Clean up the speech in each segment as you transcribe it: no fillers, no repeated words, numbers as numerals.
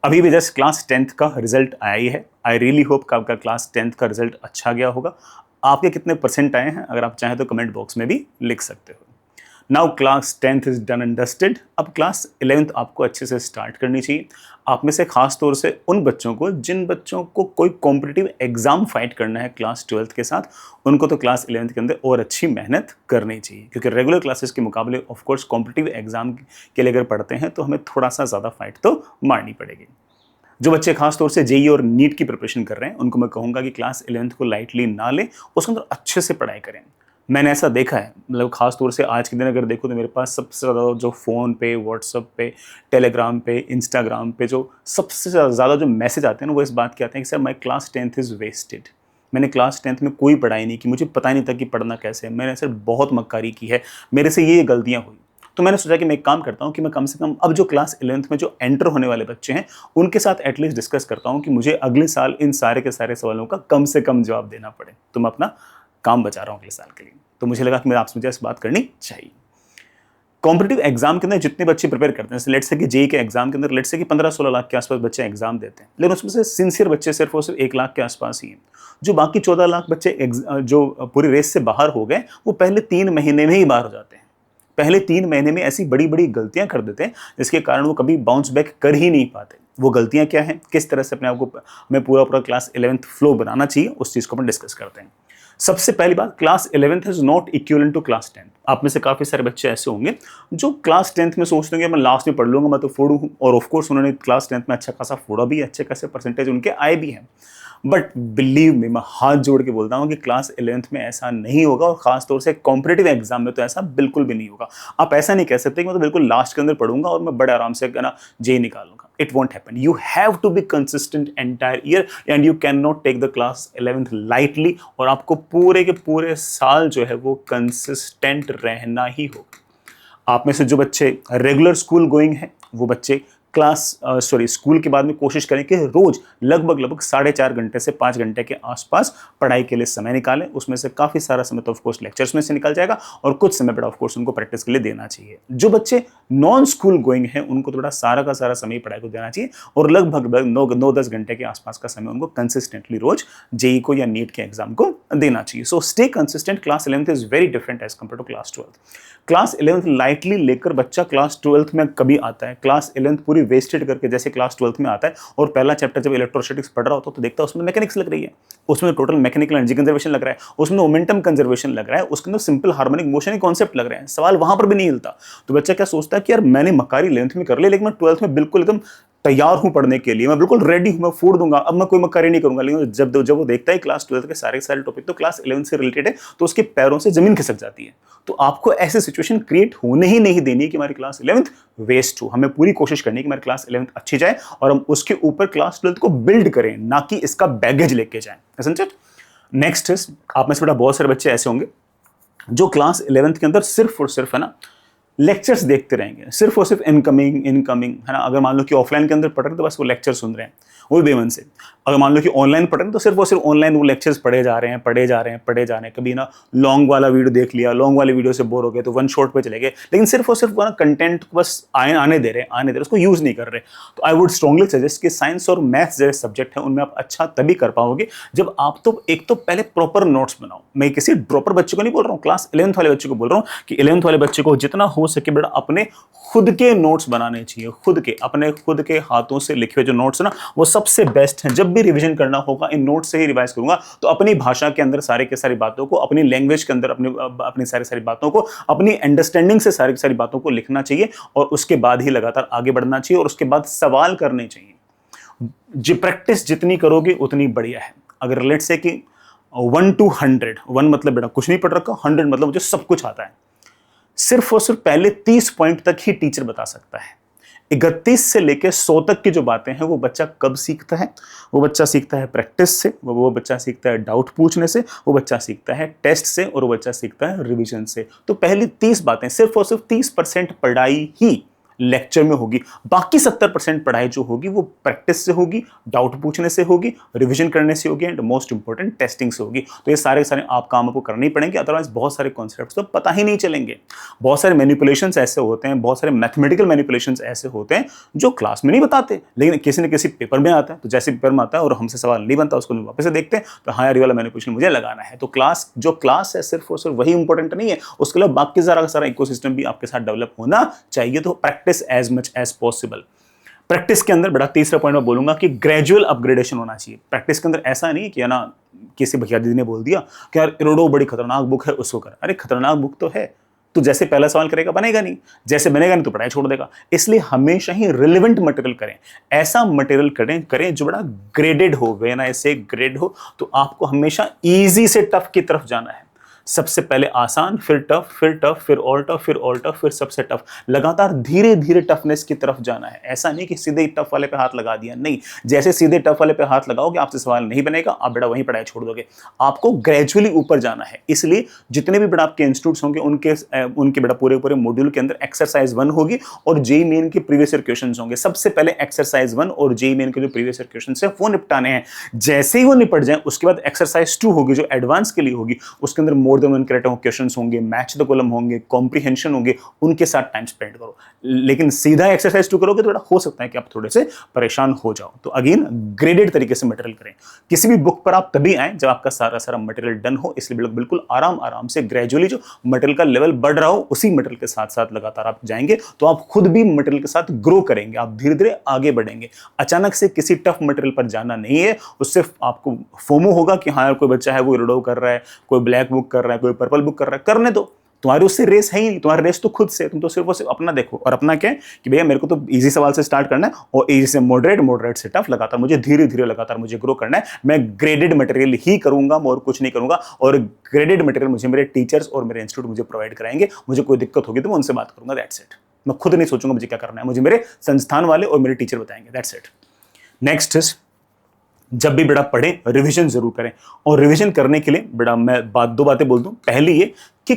अभी भी just class 10th का रिजल्ट आया ही है। आई रियली होप कि आपका क्लास 10th का रिजल्ट अच्छा गया होगा। आपके कितने परसेंट आए हैं, अगर आप चाहें तो कमेंट बॉक्स में भी लिख सकते हो। Now class 10th is done and dusted. अब क्लास 11th आपको अच्छे से स्टार्ट करनी चाहिए। आप में से खास तौर से उन बच्चों को जिन बच्चों को कोई कॉम्पिटिटिव एग्जाम फाइट करना है क्लास 12th के साथ, उनको तो क्लास 11th के अंदर और अच्छी मेहनत करनी चाहिए, क्योंकि रेगुलर क्लासेस के मुकाबले ऑफ कोर्स कॉम्पिटिटिव एग्जाम के लिए अगर पढ़ते हैं तो हमें थोड़ा सा ज़्यादा फाइट तो मारनी पड़ेगी। जो बच्चे खास तौर से जेई और नीट की प्रिपरेशन कर रहे हैं, उनको मैं कहूँगा कि क्लास 11th को लाइटली ना लें, उसके अंदर अच्छे से पढ़ाई करें। मैंने ऐसा देखा है, मतलब खास तौर से आज के दिन अगर देखो तो मेरे पास सबसे ज़्यादा जो फ़ोन पे, व्हाट्सअप पे, टेलीग्राम पे, इंस्टाग्राम पे जो सबसे ज़्यादा जो मैसेज आते हैं ना, वो इस बात के आते हैं कि sir my class 10th is wasted. मैंने क्लास 10th में कोई पढ़ाई नहीं की, मुझे पता ही नहीं था कि पढ़ना कैसे है, मैंने सर बहुत मक्कारी की है, मेरे से ये गलतियाँ हुई। तो मैंने सोचा कि मैं एक काम करता हूँ कि मैं कम से कम अब जो क्लास 11th में जो एंटर होने वाले बच्चे हैं, उनके साथ एटलीस्ट डिस्कस करता हूँ कि मुझे अगले साल इन सारे के सारे सवालों का कम से कम जवाब देना पड़े, तो मैं अपना काम बचा रहा हूँ अगले साल के लिए। तो मुझे लगा कि मैं आपसे मुझे इस बात करनी चाहिए। कॉम्पिटिटिव एग्जाम के अंदर जितने बच्चे प्रिपेयर करते हैं, लेट्स से कि जेई के एग्जाम के अंदर लेट्स से कि 15-16 लाख के आसपास बच्चे एग्जाम देते हैं, लेकिन उसमें से सिंसियर बच्चे सिर्फ और सिर्फ 1 लाख के आसपास ही हैं। जो बाकी 14 लाख बच्चे जो पूरी रेस से बाहर हो गए, वो पहले 3 महीने में ही बाहर हो जाते हैं। पहले 3 महीने में ऐसी बड़ी बड़ी गलतियां कर देते हैं जिसके कारण वो कभी बाउंस बैक कर ही नहीं पाते। वो गलतियां क्या हैं, किस तरह से अपने आप को हमें पूरा पूरा क्लास 11th फ्लो बनाना चाहिए, उस चीज को अपन डिस्कस करते हैं। सबसे पहली बात, class 11th is not equivalent to class 10th। आप में से काफी सारे बच्चे ऐसे होंगे जो क्लास 10th में सोचते होंगे मैं लास्ट में पढ़ लूंगा, मैं तो फोड़ू हूं, और ऑफ कोर्स उन्होंने क्लास 10th में अच्छा खासा फोड़ा भी है, अच्छे खासे परसेंटेज उनके आए भी हैं। बट बिलीव मी, मैं हाथ जोड़ के बोलता हूँ कि क्लास 11th में ऐसा नहीं होगा, और खास तौर से कॉम्पिटिटिव एग्जाम में तो ऐसा बिल्कुल भी नहीं होगा। आप ऐसा नहीं कह सकते कि मैं तो बिल्कुल लास्ट के अंदर पढ़ूंगा और मैं बड़े आराम से ना जे निकालूंगा। It won't happen. You have to be consistent entire year and you can not take the class 11th lightly, और आपको पूरे के पूरे साल जो है वो कंसिस्टेंट रहना ही होगा। आप में से जो बच्चे रेगुलर स्कूल गोइंग हैं, वो बच्चे स्कूल के बाद में कोशिश करें कि रोज लगभग 4.5 घंटे से 5 घंटे के आसपास पढ़ाई के लिए समय निकालें। उसमें से काफी सारा समय तो ऑफकोर्स लेक्चर्स में से निकल जाएगा, और कुछ समय बड़ा ऑफकोर्स उनको प्रैक्टिस के लिए देना चाहिए। जो बच्चे नॉन स्कूल गोइंग हैं, उनको थोड़ा सारा का सारा समय पढ़ाई को देना चाहिए, और लगभग 9-10 घंटे के आसपास का समय उनको कंसिस्टेंटली रोज जेई को या नीट के एग्जाम को देना चाहिए। So stay consistent. Class 11th is very different as compare to class 12th। Class 11th lightly लेकर बच्चा क्लास 12th में कभी आता है, क्लास 11th पूरी वेस्टेड करके जैसे क्लास 12th में आता है, और पहला चैप्टर जब इलेक्ट्रोस्टैटिक्स पढ़ रहा होता है तो देखता है उसमें मैकेनिक्स लग रही है, उसमें टोटल मैकेनिकल एनर्जी कंजर्वेशन लग रहा है, उसमें मोमेंटम कंजर्वेशन लग रहा है, उसके अंदर सिंपल हार्मोनिक मोशन के कॉन्सेप्ट लग रहे हैं। सवाल वहां पर भी नहीं हिलता। तो बच्चा क्या सोचता है कि यार मैंने मकारी 11th में कर ली, लेकिन मैं 12th में बिल्कुल एकदम तैयार हूं पढ़ने के लिए, मैं बिल्कुल रेडी हूं, मैं फोड़ दूंगा, अब मैं कोई मक्कारी नहीं करूंगा। लेकिन जब वो देखता है क्लास 12th के सारे टॉपिक तो क्लास 11th से रिलेटेड है, तो उसके पैरों से जमीन खिसक जाती है। तो आपको ऐसी सिचुएशन क्रिएट होने ही नहीं देनी कि हमारी क्लास 11th वेस्ट हो। हमें पूरी कोशिश करनी है कि हमारी क्लास 11th अच्छी जाए, और हम उसके ऊपर क्लास 12th को बिल्ड करें, ना कि इसका बैगेज लेके जाएं। Isn't it? नेक्स्ट इज, आप में से बहुत सारे बच्चे ऐसे होंगे जो क्लास 11th के अंदर सिर्फ और सिर्फ है ना लेक्चर्स देखते रहेंगे, सिर्फ और सिर्फ इनकमिंग है ना। अगर मान लो कि ऑफलाइन के अंदर पढ़ रहे हैं तो बस वो लेक्चर सुन रहे हैं, वो भी बेमन से। अगर मान लो कि ऑनलाइन पढ़ रहे हैं तो सिर्फ और सिर्फ ऑनलाइन वो लेक्चर्स पढ़े जा रहे हैं। कभी ना लॉन्ग वाला वीडियो देख लिया, लॉन्ग वाले वीडियो से बोर हो गए तो वन शॉट पे चले गए, लेकिन सिर्फ और सिर्फ वो ना कंटेंट को बस आने दे रहे, उसको यूज नहीं कर रहे। तो आई वुड स्ट्रांगली सजेस्ट कि साइंस और मैथ्स जैसे सब्जेक्ट है उनमें आप अच्छा तभी कर पाओगे जब आप तो एक तो पहले प्रॉपर नोट्स बनाओ। मैं किसी ड्रॉपर बच्चे को नहीं बोल रहा हूँ, क्लास 11th वाले बच्चे को बोल रहा हूँ कि 11th वाले बच्चे को जितना हो सके बेटा अपने खुद के नोट्स बनाने चाहिए, अपने खुद के हाथों से लिखे हुए जो नोट्स ना वो सबसे बेस्ट हैं। जब भी रिवीजन करना होगा इन नोट्स से ही रिवाइज करूंगा, तो अपनी भाषा के अंदर सारी की सारी बातों को, अपनी लैंग्वेज के अंदर अपनी सारी बातों को, अपनी अंडरस्टैंडिंग से सारी की सारी बातों को लिखना चाहिए, और उसके बाद ही लगातार आगे बढ़ना चाहिए, और उसके बाद सवाल करने चाहिए। प्रैक्टिस जितनी करोगे उतनी बढ़िया है। अगर लेट्स से कि 1 to 100, 1 मतलब बेटा कुछ नहीं पढ़ रखा, 100 मतलब मुझे सब कुछ आता है, सिर्फ और सिर्फ पहले 30 पॉइंट तक ही टीचर बता सकता है। 31 से लेकर 100 तक की जो बातें हैं वो बच्चा कब सीखता है? वो बच्चा सीखता है प्रैक्टिस से, वो बच्चा सीखता है डाउट पूछने से, वो बच्चा सीखता है टेस्ट से, और वो बच्चा सीखता है रिवीजन से। तो पहली 30 बातें, सिर्फ और सिर्फ 30% पढ़ाई ही लेक्चर में होगी। बाकी 70% पढ़ाई जो होगी वो प्रैक्टिस से होगी, डाउट पूछने से होगी, रिवीजन करने से होगी, एंड मोस्ट इंपॉर्टेंट टेस्टिंग से होगी। तो ये सारे सारे आप काम आपको करने ही पड़ेंगे, अदरवाइज बहुत सारे कॉन्सेप्ट्स तो पता ही नहीं चलेंगे। बहुत सारे मैनिपुलेशंस ऐसे होते हैं, बहुत सारे मैथमेटिकल मैनिपुलेशंस ऐसे होते हैं जो क्लास में नहीं बताते, लेकिन किसी न किसी पेपर में आता है। तो जैसे पेपर में आता है और हमसे सवाल नहीं बनता, उसको वापस से देखते हैं तो हाँ यार ये वाला मैनिपुलेशन मुझे लगाना है। तो क्लास है सिर्फ और सिर्फ वही इंपॉर्टेंट नहीं है, उसके अलावा बाकी सारा इकोसिस्टम भी आपके साथ डेवलप होना चाहिए। तो practice as much as possible. Practice के अंदर बड़ा तीसरा पॉइंट मैं बोलूंगा कि ग्रेजुअल अपग्रेडेशन होना चाहिए। प्रैक्टिस के अंदर ऐसा नहीं कि ना किसी भैया दीदी ने बोल दिया कि यार इरोडो बड़ी खतरनाक बुक है उसको कर। अरे खतरनाक बुक तो है, तो जैसे पहला सवाल करेगा बनेगा नहीं, जैसे बनेगा नहीं तो पढ़ाई छोड़ देगा। इसलिए हमेशा ही रिलेवेंट मटेरियल करें, ऐसा मटेरियल करें जो बड़ा ग्रेडेड हो। व्हेन आई से ग्रेड हो तो आपको हमेशा इजी से टफ की तरफ जाना है। सबसे पहले आसान, फिर टफ, फिर टफ, फिर और टफ, फिर और टफ, फिर सबसे टफ, लगातार धीरे धीरे टफनेस की तरफ जाना है। ऐसा नहीं कि सीधे टफ वाले पे हाथ लगा दिया, नहीं। जैसे सीधे टफ वाले पे हाथ लगाओगे आपसे सवाल नहीं बनेगा, आप बेटा वहीं पढ़ाई छोड़ दोगे। आपको ग्रेजुअली ऊपर जाना है। इसलिए जितने भी बेटा आपके इंस्टीट्यूट्स होंगे उनके बेटा पूरे मॉड्यूल के अंदर एक्सरसाइज 1 होगी और जेईई मेन के प्रीवियस ईयर क्वेश्चंस होंगे। सबसे पहले एक्सरसाइज 1 और जेईई मेन के जो प्रीवियस ईयर क्वेश्चंस है वो निपटाने हैं। जैसे ही वो निपट जाए उसके बाद एक्सरसाइज 2 होगी जो एडवांस के लिए होगी। उसके अंदर मोर देन वन क्वेश्चंस होंगे, मैच द कॉलम होंगे, कॉम्प्रिहेंशन होंगे, उनके साथ टाइम स्पेंड करो। लेकिन सीधा एक्सरसाइज 2 करोगे तो बड़ा हो सकता है कि आप थोड़े से परेशान हो जाओ। तो अगेन ग्रेडेड तरीके से मटेरियल करें। किसी भी बुक पर आप तभी आए जब आपका सारा मटेरियल डन हो। इसलिए बिल्कुल आराम से ग्रेजुअली जो मटेरियल का लेवल बढ़ रहा हो उसी मटेरियल के साथ साथ लगातार आप जाएंगे तो आप खुद भी मटेरियल के साथ ग्रो करेंगे, आप धीरे धीरे आगे बढ़ेंगे। अचानक से किसी टफ मटेरियल पर जाना नहीं है, उससे आपको फोमो होगा कि हाँ यार कोई बच्चा है वो इरोडो कर रहा है, कोई ब्लैक बुक कर रहा है, कोई पर्पल बुक कर रहा है, करने दो। तुम्हारी उससे रेस है ही नहीं, तुम्हारी रेस तो खुद से। तुम तो सिर्फ अपना देखो। और अपना क्या है कि भैया मेरे को तो इजी सवाल से स्टार्ट करना है और इजी से मॉडरेट से टफ, लगातार मुझे धीरे लगातार मुझे ग्रो करना है। मैं ग्रेडेड मटेरियल ही करूंगा, और कुछ नहीं करूंगा। और ग्रेडेड मटेरियल मुझे मेरे टीचर्स और मेरे इंस्टीट्यूट मुझे प्रोवाइड कराएंगे। मुझे कोई दिक्कत होगी तो मैं उनसे बात करूंगा, दैट्स इट। मैं खुद नहीं सोचूंगा मुझे क्या करना है, मुझे मेरे संस्थान वाले और मेरे टीचर बताएंगे, दैट्स इट। नेक्स्ट इज जब भी बेटा पढ़े रिवीजन जरूर करें। और रिवीजन करने के लिए बेटा मैं दो बातें बोल दूं। पहली ये कि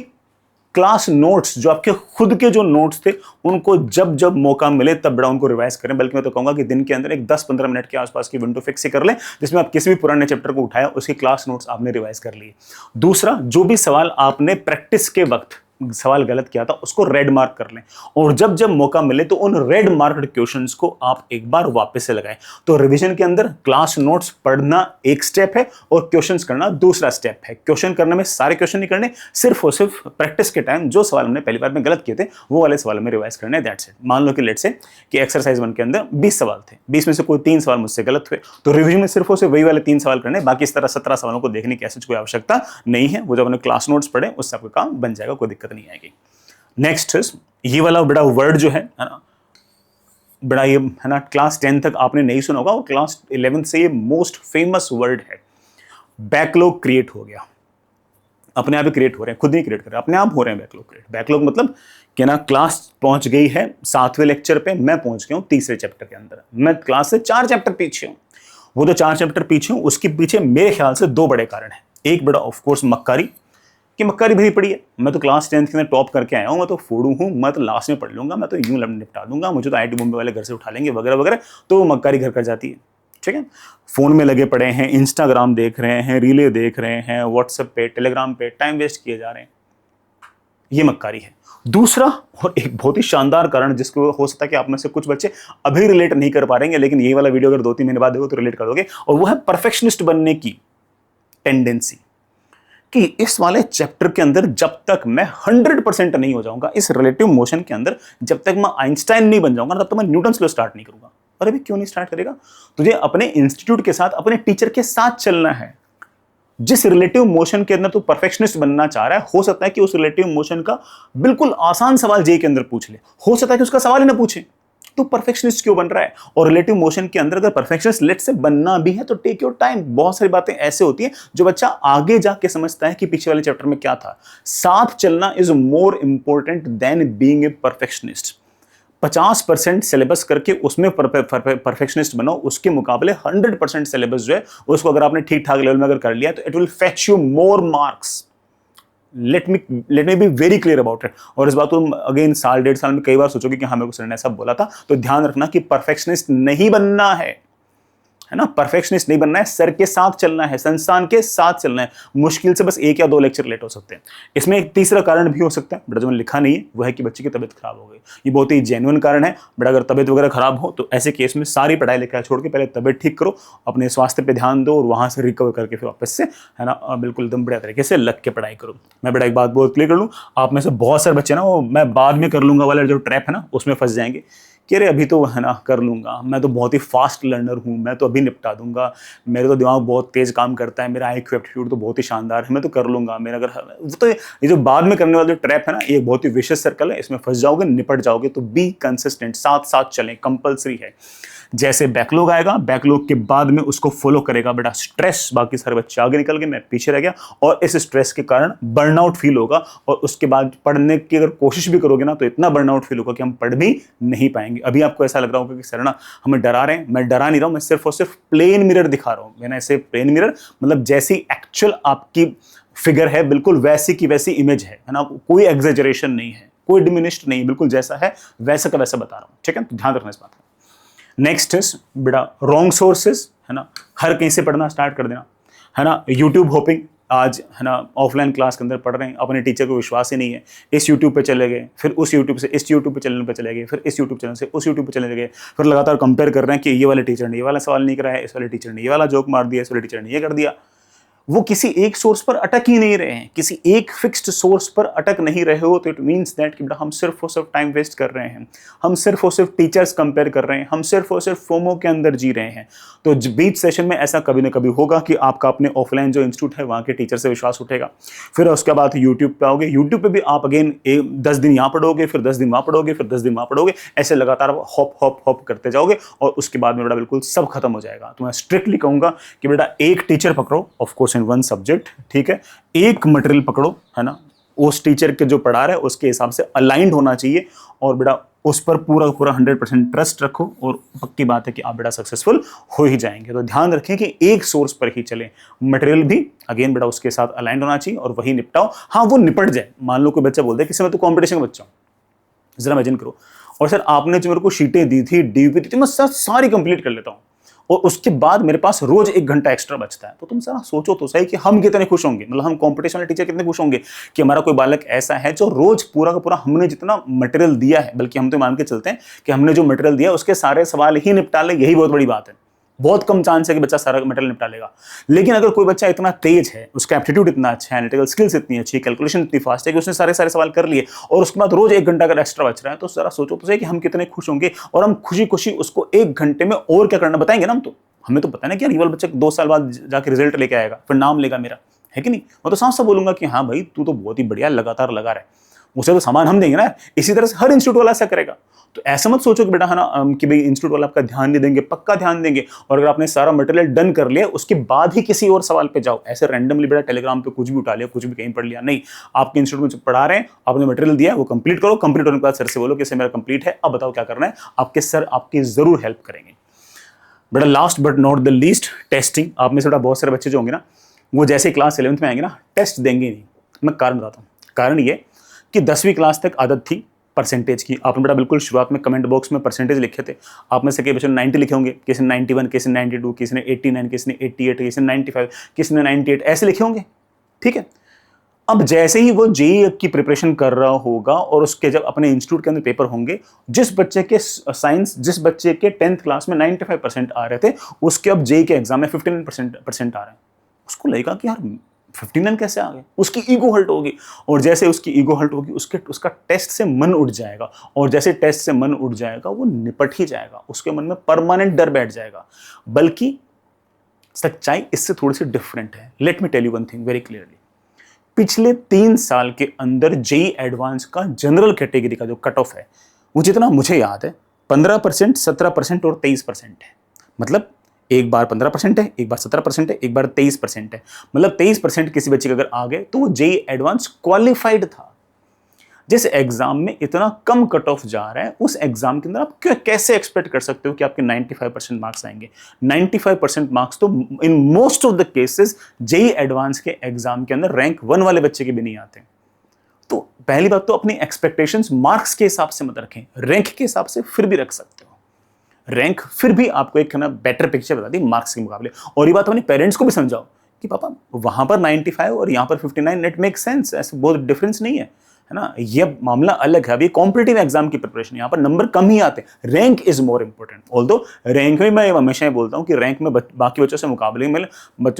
क्लास नोट्स जो आपके खुद के जो नोट्स थे उनको जब मौका मिले तब बड़ा उनको रिवाइज करें। बल्कि मैं तो कहूंगा कि दिन के अंदर एक 10-15 मिनट के आसपास की विंडो फिक्स कर लें जिसमें आप किसी भी पुराने चैप्टर को उठाया उसकी क्लास नोट्स आपने रिवाइज कर लिए। दूसरा, जो भी सवाल आपने प्रैक्टिस के वक्त सवाल गलत किया था उसको रेड मार्क कर लें और जब मौका मिले तो उन रेड मार्क्ड क्वेश्चंस को आप एक बार वापस से लगाएं। तो रिवीजन के अंदर क्लास नोट्स पढ़ना एक स्टेप है और क्वेश्चंस करना दूसरा स्टेप है। क्वेश्चन करने में सारे क्वेश्चन नहीं करने, सिर्फ और सिर्फ प्रैक्टिस के टाइम जो सवाल हमने पहली बार में गलत किए थे वो वाले सवाल में रिवाइज करने, दैट्स इट। मान लो कि लेट्स से कि एक्सरसाइज 1 के अंदर 20 सवाल थे, 20 में से कोई 3 सवाल मुझसे गलत हुए, तो रिवीजन में सिर्फ और सिर्फ वही वाले 3 सवाल करने, बाकी इस तरह 17 सवालों को देखने की ऐसी कोई आवश्यकता नहीं है। वो जब आपने क्लास नोट्स पढ़े उससे आपका काम बन जाएगा, कोई दिक्कत नहीं आएगी। नेक्स्ट ये वाला बड़ा वर्ड जो है ना, बड़ा ये है ना, क्लास 10 तक आपने नहीं सुना होगा और क्लास 11 से ये मोस्ट फेमस वर्ड है। बैकलॉग क्रिएट हो गया, अपने आप ही क्रिएट हो रहे हैं, खुद नहीं क्रिएट कर रहे, अपने आप हो रहे हैं बैकलॉग क्रिएट। बैकलॉग मतलब कि ना क्लास पहुंच गई है 7वें लेक्चर पे, मैं पहुंच गया हूं 3रे चैप्टर के अंदर, मैं क्लास से 4 चैप्टर पीछे हूं। वो तो 4 चैप्टर पीछे हूं, उसके पीछे मेरे ख्याल से 2 बड़े कारण है। एक बड़ा ऑफकोर्स मक्कारी, कि मक्कारी भरी पड़ी है, मैं तो क्लास 10 के अंदर टॉप करके आया हूँ, मैं तो फोड़ू हूँ, मैं तो लास्ट में पढ़ लूंगा, मैं तो यूं निपटा दूंगा, मुझे तो आईआईटी बॉम्बे वाले घर से उठा लेंगे वगैरह वगैरह, तो वो मक्कारी घर कर जाती है। ठीक है, फोन में लगे पड़े हैं, इंस्टाग्राम देख रहे हैं, रीले देख रहे हैं, व्हाट्सएप पे, टेलीग्राम पे टाइम वेस्ट किए जा रहे हैं, ये मक्कारी है। दूसरा और एक बहुत ही शानदार कारण जिसको हो सकता है कि आप में से कुछ बच्चे अभी रिलेट नहीं कर पा रहे, लेकिन ये वाला वीडियो अगर 2-3 महीने बाद देखो तो रिलेट करोगे, और वो है परफेक्शनिस्ट बनने की टेंडेंसी। कि इस वाले चैप्टर के अंदर जब तक मैं 100% नहीं हो जाऊंगा, इस रिलेटिव मोशन के अंदर जब तक मैं आइंस्टाइन नहीं बन जाऊंगा, तब तक मैं न्यूटन्स लॉ स्टार्ट नहीं करूंगा। अरे भाई क्यों नहीं स्टार्ट करेगा? तुझे अपने इंस्टीट्यूट के साथ, अपने टीचर के साथ चलना है। जिस रिलेटिव मोशन के अंदर तू परफेक्शनिस्ट बनना चाह रहा है, हो सकता है कि उस रिलेटिव मोशन का बिल्कुल आसान सवाल जेईई के अंदर पूछ ले, हो सकता है कि उसका सवाल ही ना पूछे, तो परफेक्शनिस्ट क्यों बन रहा है? और रिलेटिव मोशन के अंदर अगर परफेक्शनिस्ट लेट से बनना भी है तो टेक योर टाइम। बहुत सारी बातें ऐसे होती हैं जो बच्चा आगे जाके समझता है कि पीछे वाले चैप्टर में क्या था। साथ चलना is more important than being a perfectionist. 50% syllabus करके उसमें परफेक्शनिस्ट बनो, उसके मुकाबले 100% सिलेबस जो है उसको अगर आपने ठीक ठाक लेवल में अगर कर लिया तो it will fetch you more marks. Let me be very clear about it. और इस बात को तुम अगेन साल 1.5 साल में कई बार सोचोगे कि हाँ मेरे को सर ने ऐसा बोला था, तो ध्यान रखना कि परफेक्शनिस्ट नहीं बनना है ना, परफेक्शनिस्ट नहीं बनना है, सर के साथ चलना है, संस्थान के साथ चलना है। मुश्किल से बस 1 या 2 लेक्चर लेट हो सकते हैं। इसमें एक तीसरा कारण भी हो सकता है, बट जो मैंने लिखा नहीं है वो है कि बच्चे की तबीयत खराब हो गई। ये बहुत ही जेन्युइन कारण है, बट अगर तबीयत वगैरह खराब हो तो ऐसे केस में सारी पढ़ाई लिखाई छोड़ के पहले तबीयत ठीक करो, अपने स्वास्थ्य पे ध्यान दो और वहां से रिकवर करके फिर वापस से, है ना, बिल्कुल एकदम बढ़िया तरीके से लग के पढ़ाई करो। मैं बेटा एक बात बहुत क्लियर कर लूँ, आप में से बहुत सारे बच्चे ना वो मैं बाद में कर लूंगा वाला जो ट्रैप है ना उसमें फंस जाएंगे कि अरे अभी तो, है ना, कर लूंगा, मैं तो बहुत ही फास्ट लर्नर हूँ, मैं तो अभी निपटा दूंगा, मेरे तो दिमाग बहुत तेज काम करता है, मेरा IQ एप्टीट्यूड तो बहुत ही शानदार है, मैं तो कर लूंगा, मेरा अगर तो ये जो बाद में करने वाला जो ट्रैप है ना, ये बहुत ही विशेष सर्कल है, इसमें फंस जाओगे, निपट जाओगे। तो बी कंसिस्टेंट, साथ साथ चलें, कंपल्सरी है। जैसे बैकलॉग आएगा, बैकलॉग के बाद में उसको फॉलो करेगा बेटा स्ट्रेस। बाकी सारे बच्चे आगे निकल गए, मैं पीछे रह गया, और इस स्ट्रेस के कारण बर्नआउट फील होगा, और उसके बाद पढ़ने की अगर कोशिश भी करोगे ना तो इतना बर्नआउट फील होगा कि हम पढ़ भी नहीं पाएंगे। अभी आपको ऐसा लग रहा होगा कि सर ना हमें डरा रहे हैं, मैं डरा नहीं रहा हूं, मैं सिर्फ और सिर्फ प्लेन मिरर दिखा रहा हूं। मैंने ऐसे प्लेन मिरर मतलब जैसी एक्चुअल आपकी फिगर है बिल्कुल वैसी की वैसी इमेज है ना, कोई एग्जेजरेशन नहीं है, कोई डिमिनिश्ड नहीं, बिल्कुल जैसा है वैसा का वैसा बता रहा हूं। ठीक है, तो ध्यान रखना इस बात का। नेक्स्ट इज बेटा रॉन्ग सोर्सेज, है ना, हर कहीं से पढ़ना स्टार्ट कर देना, है ना। यूट्यूब होपिंग, आज, है ना, ऑफलाइन क्लास के अंदर पढ़ रहे हैं, अपने टीचर को विश्वास ही नहीं है, इस यूट्यूब पे चले गए, फिर उस यूट्यूब से इस यूट्यूब पे चैनल पे चले गए, फिर इस यूट्यूब चैनल से उस यूट्यूब पे चले गए, फिर लगातार कंपेयर कर रहे हैं कि ये वाले टीचर ने ये वाला सवाल नहीं कराया, इस वाले टीचर ने ये वाला जोक मार दिया, इस वाले टीचर ने ये कर दिया। वो किसी एक सोर्स पर अटक ही नहीं रहे हैं, किसी एक फिक्स्ड सोर्स पर अटक नहीं रहे हो, तो इट मींस दैट कि बेटा हम सिर्फ और सिर्फ टाइम वेस्ट कर रहे हैं, हम सिर्फ और सिर्फ टीचर्स कंपेयर कर रहे हैं, हम सिर्फ और सिर्फ फोमो के अंदर जी रहे हैं। तो बीच सेशन में ऐसा कभी ना कभी होगा कि आपका अपने ऑफलाइन जो इंस्टीट्यूट है वहाँ के टीचर से विश्वास उठेगा, फिर उसके बाद यूट्यूब पे आओगे, यूट्यूब पे भी आप अगेन 10 दिन यहाँ पढ़ोगे, फिर 10 दिन वहाँ पढ़ोगे, फिर 10 दिन वहाँ पढ़ोगे, ऐसे लगातार हॉप हॉप हॉप करते जाओगे, और उसके बाद में बेटा बिल्कुल सब खत्म हो जाएगा। तो मैं स्ट्रिक्टली कहूँगा कि बेटा एक टीचर पकड़ो, ऑफकोर्स इन वन सब्जेक्ट, ठीक है, एक मटेरियल पकड़ो, है ना, उस टीचर के जो पढ़ा रहा है उसके हिसाब से अलाइंड होना चाहिए, और बेटा उस पर पूरा पूरा 100% ट्रस्ट रखो, और पक्की बात है कि आप बेटा सक्सेसफुल हो ही जाएंगे। तो ध्यान रखें कि एक सोर्स पर ही चलें, मटेरियल भी अगेन बेटा उसके साथ अलाइंड होना चाहिए, और वही निपटाओ। हाँ, वो निपट जाए, मान लो कोई बच्चा बोलता है कि मैं तो कॉम्पिटिशन का बच्चा हूँ, जरा इमेजिन करो, और सर आपने जो मेरे को शीटें दी थी, DP दी थी, मैं सारी कंप्लीट कर लेता हूँ, और उसके बाद मेरे पास रोज 1 घंटा एक्स्ट्रा बचता है, तो तुम जरा सोचो तो सही कि हम कितने खुश होंगे, मतलब हम कॉम्पिटिशन वाले टीचर कितने खुश होंगे कि हमारा कोई बालक ऐसा है जो रोज पूरा का पूरा हमने जितना मटेरियल दिया है, बल्कि हम तो मान के चलते हैं कि हमने जो मटेरियल दिया उसके सारे सवाल ही निपटा ले, यही बहुत बड़ी बात है। बहुत कम चांस है कि बच्चा सारा मटेरियल निपटा लेगा। लेकिन अगर कोई बच्चा इतना तेज है, उसका एप्टीट्यूड इतना अच्छा है, एनालिटिकल स्किल्स इतनी अच्छी, कैलकुलेशन इतनी फास्ट है कि उसने सारे सवाल कर लिए, और उसके बाद रोज 1 घंटा अगर एक्स्ट्रा बच रहा है, तो जरा सोचो तो सही कि हम कितने खुश होंगे, और हम खुशी खुशी उसको 1 घंटे में और क्या करना बताएंगे ना। हम तो, हमें तो पता है ना कि यार ये वाला बच्चा 2 साल बाद जाके रिजल्ट लेके आएगा, फिर नाम लेगा मेरा, है कि नहीं। मैं तो साफ साफ बोलूंगा कि हाँ भाई तू तो बहुत ही बढ़िया लगातार लगा रहा है, उसे तो सामान हम देंगे ना। इसी तरह से हर इंस्टीट्यूट वाला ऐसा करेगा। तो ऐसा मत सोचो कि बेटा, है ना, कि भाई इंस्टीट्यूट वाला आपका ध्यान नहीं देंगे, पक्का ध्यान देंगे। और अगर आपने सारा मटेरियल डन कर लिया उसके बाद ही किसी और सवाल पे जाओ, ऐसे रैंडमली बेटा टेलीग्राम पे कुछ भी उठा लिया, कुछ भी कहीं पढ़ लिया नहीं। आपके इंस्टीट्यूट में पढ़ा रहे हैं, आपने मटेरियल दिया वो कंप्लीट करो, कंप्लीट होने के बाद सर से बोलो कि सर मेरा कंप्लीट है, अब बताओ क्या करना है। आपके सर आपकी जरूर हेल्प करेंगे। बेटा last but not the least, testing. आप में से बेटा बहुत सारे बच्चे जो होंगे ना, वो जैसे क्लास 11th में आएंगे ना, टेस्ट देंगे नहीं। मैं कारण बताता हूँ। कारण ये कि 10वीं क्लास तक आदत थी परसेंटेज की। आपने बेटा बिल्कुल शुरुआत में कमेंट बॉक्स में परसेंटेज लिखे थे। आप में से कई बच्चों ने 90 लिखे होंगे, किसी ने 91, किसी ने 92, किसी ने 89, किसी ने 88, किसी ने 95, किसी ने 98, ऐसे लिखे होंगे, ठीक है। अब जैसे ही वो जेईई की प्रिपरेशन कर रहा होगा और उसके जब अपने इंस्टीट्यूट के अंदर पेपर होंगे, जिस बच्चे के साइंस, जिस बच्चे के 10th क्लास में 95% आ रहे थे, उसके अब जेईई के एग्जाम में 59% आ रहे हैं। उसको लगेगा कि यार 59 कैसे आ गए, उसकी ईगो हर्ट होगी। और जैसे उसकी ईगो हर्ट होगी, उसका टेस्ट से मन उठ जाएगा, और जैसे टेस्ट से मन उठ जाएगा वो निपट ही जाएगा, उसके मन में परमानेंट डर बैठ जाएगा। बल्कि सच्चाई इससे थोड़ी सी डिफरेंट है। Let me tell you one thing very clearly. पिछले 3 साल के अंदर जेईई एडवांस का जनरल कैटेगरी का जो कट ऑफ है, वो जितना मुझे याद है 15%, 17% और 23% है। मतलब एक बार 15% है, एक बार 17% है, एक बार 23% है। मतलब 23% किसी बच्चे के अगर आ गए तो वो जेईई एडवांस क्वालिफाइड था। जिस एग्जाम में इतना कम कट ऑफ जा रहा है, उस एग्जाम के अंदर आप कैसे एक्सपेक्ट कर सकते हो कि आपके 95% मार्क्स आएंगे? 95% मार्क्स तो in most of the cases JEE advance के एग्जाम के अंदर रैंक 1 वाले बच्चे के भी नहीं आते। तो पहली बात तो अपनी एक्सपेक्टेशंस मार्क्स के हिसाब से मत रखें, रैंक के हिसाब से फिर भी रख सकते हो। रैंक फिर भी आपको एक ना बेटर पिक्चर बताती है मार्क्स के मुकाबले। और ये बात अपने पेरेंट्स को भी समझाओ कि पापा वहां पर 95 और यहाँ पर 59, नेट मेक सेंस, ऐसे बहुत डिफरेंस नहीं है ना। ये मामला अलग है। अभी कॉम्पिटिटिव एग्जाम की प्रिपरेशन, यहाँ पर नंबर कम ही आते हैं, rank is more important. Although rank में मैं हमेशा ही बोलता हूँ कि रैंक में बाकी बच्चों से मुकाबले में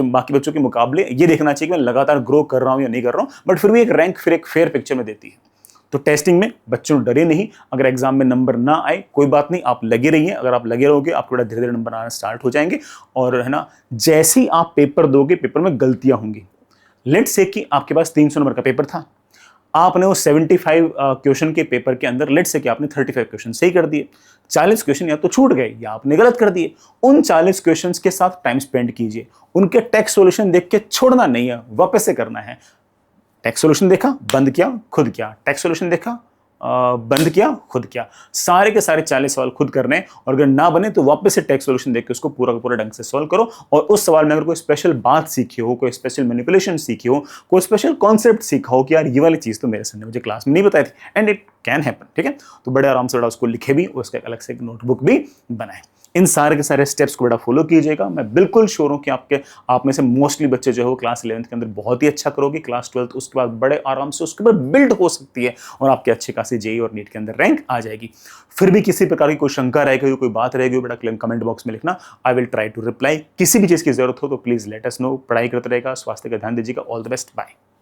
बाकी बच्चों के मुकाबले ये देखना चाहिए कि मैं लगातार ग्रो कर रहा हूँ या नहीं कर रहा हूँ, बट फिर भी एक रैंक फिर एक फेयर पिक्चर में देती है। तो टेस्टिंग में बच्चों डरे नहीं, अगर एग्जाम में नंबर ना आए कोई बात नहीं, आप लगे रहिए। अगर आप लगे रहोगे आपको धीरे धीरे नंबर आना स्टार्ट हो जाएंगे। और है ना, जैसे ही आप पेपर दोगे पेपर में गलतियां होंगी। लेट्स से कि आपके पास 300 नंबर का पेपर था, आपने वो 75 क्वेश्चन के पेपर के अंदर लेट्स से कि आपने 35 क्वेश्चन सही कर दिए, 40 क्वेश्चन या तो छूट गए या आपने गलत कर दिए। उन 40 क्वेश्चन के साथ टाइम स्पेंड कीजिए, उनके टेक्स्ट सॉल्यूशन देख के छोड़ना नहीं है, वापस से करना है। टेक्स्ट सॉल्यूशन देखा, बंद किया, खुद किया, टेक्स्ट सॉल्यूशन देखा, बंद किया, खुद किया, सारे के सारे 40 सवाल खुद करने। और अगर ना बने तो वापस से टेक्स्ट सॉल्यूशन देख के उसको पूरा का पूरा ढंग से सॉल्व करो। और उस सवाल में अगर कोई स्पेशल बात सीखी हो, कोई स्पेशल मैनिपुलेशन सीखी हो, कोई स्पेशल कॉन्सेप्ट सीखा हो कि यार ये वाली चीज तो मेरे सर ने मुझे क्लास में नहीं बताई थी, एंड इट कैन हैपन, ठीक है, तो बड़े आराम से बड़ा उसको लिखे भी, उसका अलग से एक नोटबुक भी बनाए। इन सारे के सारे स्टेप्स को बड़ा फॉलो कीजिएगा। मैं बिल्कुल श्योर हूं कि आप में से मोस्टली बच्चे जो है वो क्लास 11th के अंदर बहुत ही अच्छा करोगे, क्लास 12th उसके बाद बड़े आराम से उसके बाद बिल्ड हो सकती है और आपके अच्छे खासी जेईई और नीट के अंदर रैंक आ जाएगी। फिर भी किसी प्रकार की कोई शंका रहेगी, कोई बात रहेगी, बड़ा कमेंट बॉक्स में लिखना, I will try to reply. किसी भी चीज की जरूरत हो तो प्लीज लेट अस नो। पढ़ाई करते रहेगा, स्वास्थ्य का ध्यान दीजिएगा। All the best, bye.